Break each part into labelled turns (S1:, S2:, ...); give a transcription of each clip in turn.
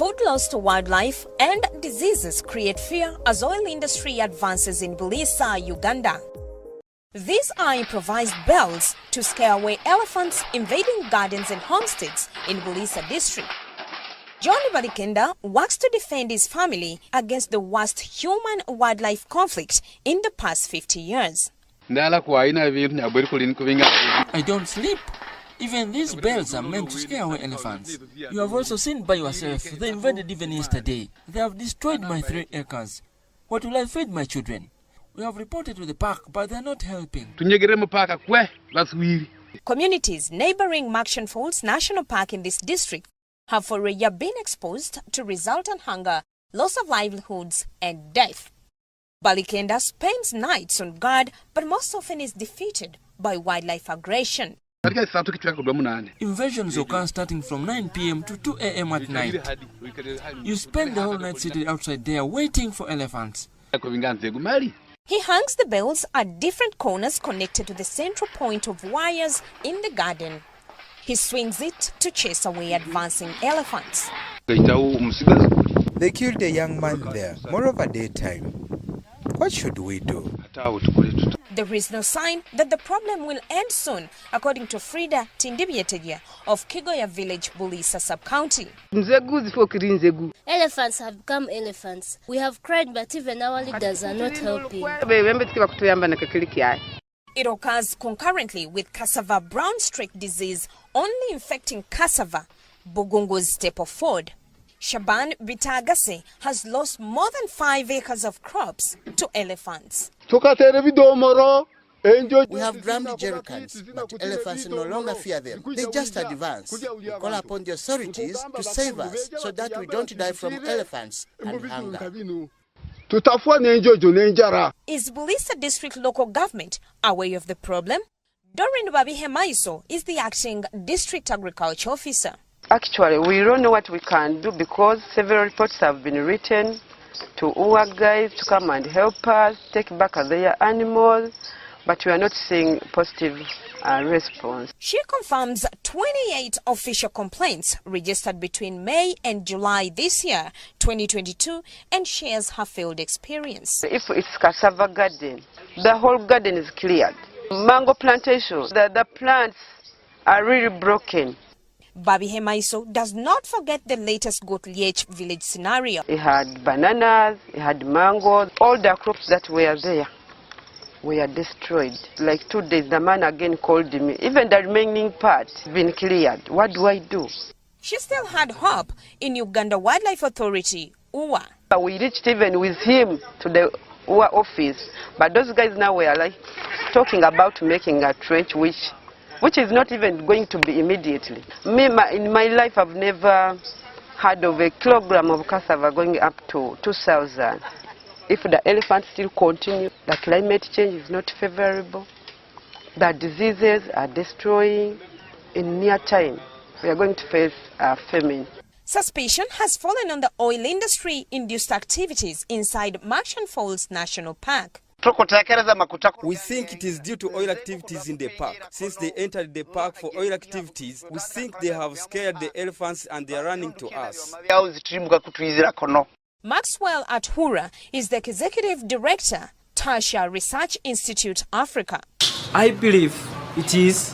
S1: Food loss to wildlife and diseases create fear as oil industry advances in Bulisa, Uganda. These are improvised bells to scare away elephants invading gardens and homesteads in Bulisa district. John Balikenda works to defend his family against the worst human-wildlife conflict in the past 50 years.
S2: I don't sleep. Even these bells are meant to scare away elephants. You have also seen by yourself, they invaded even yesterday. They have destroyed my 3 acres. What will I feed my children? We have reported to the park, but they are not helping.
S1: Communities neighboring Murchison Falls National Park in this district have for a year been exposed to resultant hunger, loss of livelihoods, and death. Balikenda spends nights on guard, but most often is defeated by wildlife aggression.
S2: Invasions occur starting from 9 p.m. to 2 a.m. at night. You spend the whole night sitting outside there waiting for elephants.
S1: He hangs the bells at different corners connected to the central point of wires in the garden. He swings it to chase away advancing elephants.
S3: They killed a young man there, more of a daytime. What should we do?
S1: There is no sign that the problem will end soon, according to Frida Tindibyetegia of Kigoya Village, Bulisa Sub-County.
S4: Elephants have become elephants. We have cried, but even our leaders are not helping.
S1: It occurs concurrently with cassava brown streak disease, only infecting cassava, Bugungu's staple food. Shaban Bitagase has lost more than 5 acres of crops to elephants.
S5: We have drummed jerrycans, but elephants no longer fear them. They just advance. We call upon the authorities to save us so that we don't die from elephants and hunger.
S1: Is Bulisa District local government aware of the problem? Doreen Babihemaiso is the acting district agriculture officer.
S6: Actually, we don't know what we can do because several reports have been written to our guys to come and help us take back their animals, but we are not seeing positive response.
S1: She confirms 28 official complaints registered between May and July this year, 2022, and shares her field experience.
S6: If it's cassava garden, the whole garden is cleared. Mango plantation, the plants are really broken.
S1: Babihemaiso does not forget the latest Gotliech village scenario.
S6: It had bananas, it had mangoes, all the crops that were there were destroyed. Like 2 days, the man again called me. Even the remaining part has been cleared. What do I do?
S1: She still had hope in Uganda Wildlife Authority, UWA.
S6: We reached even with him to the UWA office, but those guys now were like talking about making a trench which is not even going to be immediately. In my life, I've never heard of a kilogram of cassava going up to 2,000. If the elephants still continue, the climate change is not favorable. The diseases are destroying. In near time, we are going to face a famine.
S1: Suspicion has fallen on the oil industry-induced activities inside Murchison Falls National Park.
S7: We think it is due to oil activities in the park. Since they entered the park for oil activities, we think they have scared the elephants and they are running to us.
S1: Maxwell Athura is the executive director, Tasha Research Institute Africa.
S8: I believe it is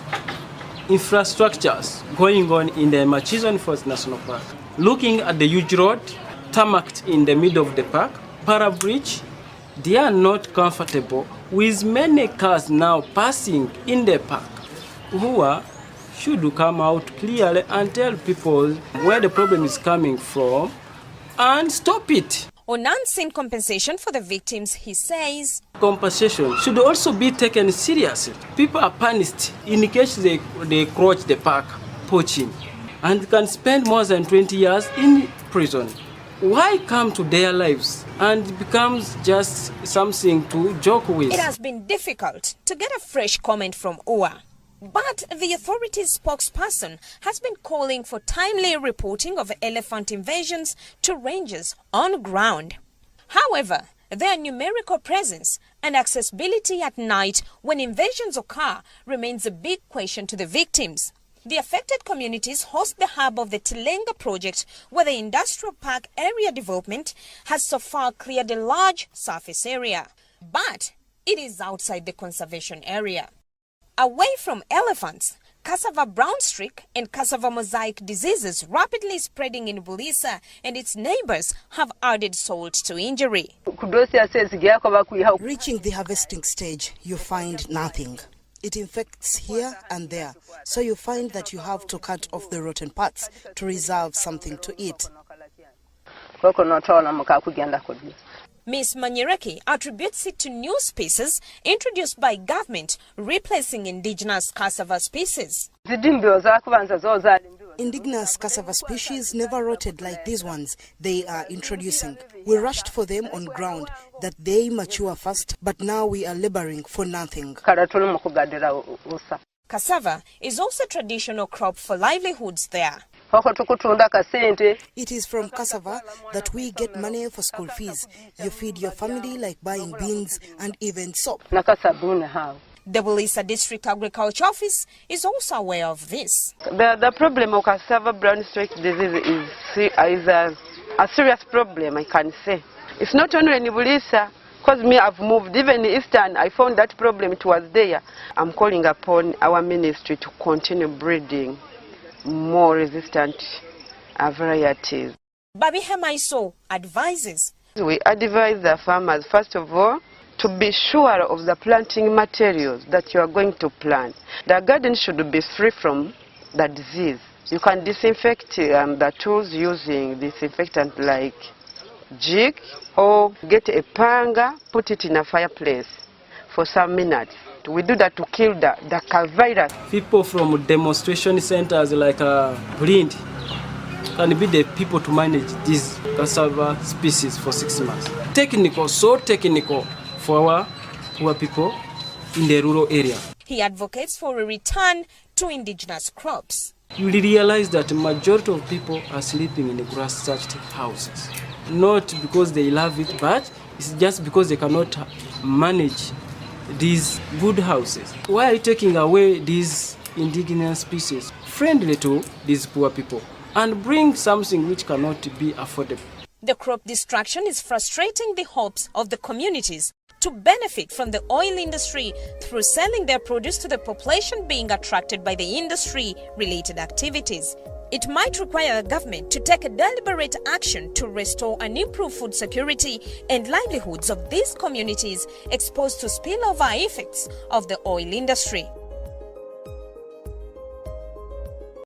S8: infrastructures going on in the Murchison Falls National Park. Looking at the huge road, tarmacked in the middle of the park, para bridge, they are not comfortable with many cars now passing in the park. UWA should come out clearly and tell people where the problem is coming from and stop it.
S1: On unseen compensation for the victims, he says,
S8: compensation should also be taken seriously. People are punished in case they approach the park poaching and can spend more than 20 years in prison. Why come to their lives and it becomes just something to joke with?
S1: It has been difficult to get a fresh comment from UWA, but the authority's spokesperson has been calling for timely reporting of elephant invasions to rangers on ground. However, their numerical presence and accessibility at night when invasions occur remains a big question to the victims. The affected communities host the hub of the Tilenga project, where the industrial park area development has so far cleared a large surface area. But it is outside the conservation area. Away from elephants, cassava brown streak and cassava mosaic diseases rapidly spreading in Bulisa and its neighbors have added salt to injury.
S9: Reaching the harvesting stage, you find nothing. It infects here and there, so you find that you have to cut off the rotten parts to reserve something to eat.
S1: Ms. Manyereki attributes it to new species introduced by government, replacing indigenous cassava species.
S9: Indigenous cassava species never rotted like these ones they are introducing. We rushed for them on ground that they mature fast, but now we are laboring for nothing.
S1: Cassava is also a traditional crop for livelihoods there.
S9: It is from cassava that we get money for school fees. You feed your family like buying beans and even soap.
S1: The Bulisa District Agriculture Office is also aware of this.
S6: The problem of cassava brown streak disease is a serious problem, I can say. It's not only in Bulisa, because me I've moved, even in Eastern, I found that problem, it was there. I'm calling upon our ministry to continue breeding more resistant varieties.
S1: Babi Hemaiso advises.
S6: We advise the farmers, first of all, to be sure of the planting materials that you are going to plant. The garden should be free from the disease. You can disinfect the tools using disinfectant like jig, or get a panga, put it in a fireplace for some minutes. We do that to kill the virus.
S8: People from demonstration centers like Blind can be the people to manage these cassava species for 6 months. Technical, so technical for our poor people in the rural area.
S1: He advocates for a return to indigenous crops.
S8: You realize that the majority of people are sleeping in the grass-thatched houses. Not because they love it, but it's just because they cannot manage these good houses. Why are you taking away these indigenous species friendly to these poor people and bring something which cannot be affordable?
S1: The crop destruction is frustrating the hopes of the communities to benefit from the oil industry through selling their produce to the population being attracted by the industry-related activities. It might require the government to take a deliberate action to restore and improve food security and livelihoods of these communities exposed to spillover effects of the oil industry.